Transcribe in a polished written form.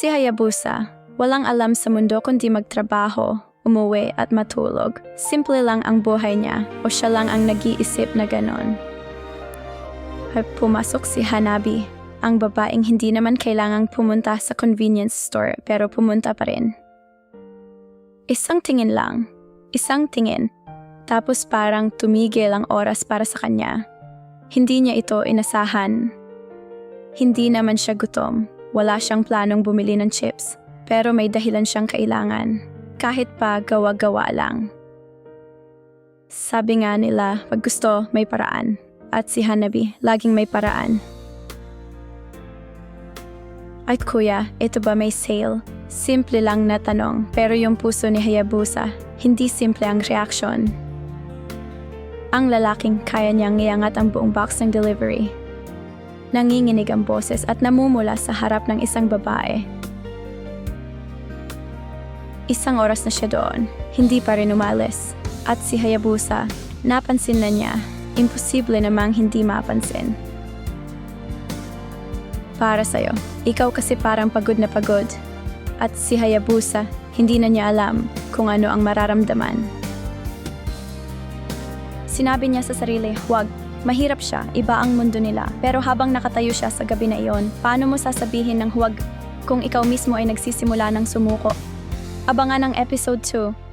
Si Hayabusa, walang alam sa mundo kundi magtrabaho, umuwi at matulog. Simple lang ang buhay niya o siya lang ang nag-iisip na ganon. Pumasok si Hanabi, ang babaeng hindi naman kailangang pumunta sa convenience store pero pumunta pa rin. Isang tingin lang, tapos parang tumigil ang oras para sa kanya. Hindi niya ito inasahan. Hindi naman siya gutom, wala siyang planong bumili ng chips, pero may dahilan siyang kailangan. Kahit pa gawa-gawa lang. Sabi nga nila, pag gusto, may paraan. At si Hanabi, laging may paraan. Ay kuya, ito ba may sale? Simple lang na tanong, pero yung puso ni Hayabusa, hindi simple ang reaksyon. Ang lalaking kaya niyang iangat ang buong box ng delivery. Nanginginig ang boses at namumula sa harap ng isang babae. Isang oras na siya doon, hindi pa rin umalis. At si Hayabusa, napansin na niya, imposible namang hindi mapansin. Para sa'yo, ikaw kasi parang pagod na pagod. At si Hayabusa, hindi na niya alam kung ano ang mararamdaman. Sinabi niya sa sarili, huwag, mahirap siya, iba ang mundo nila. Pero habang nakatayo siya sa gabi na iyon, paano mo sasabihin ng huwag kung ikaw mismo ay nagsisimula ng sumuko? Abangan ang episode 2.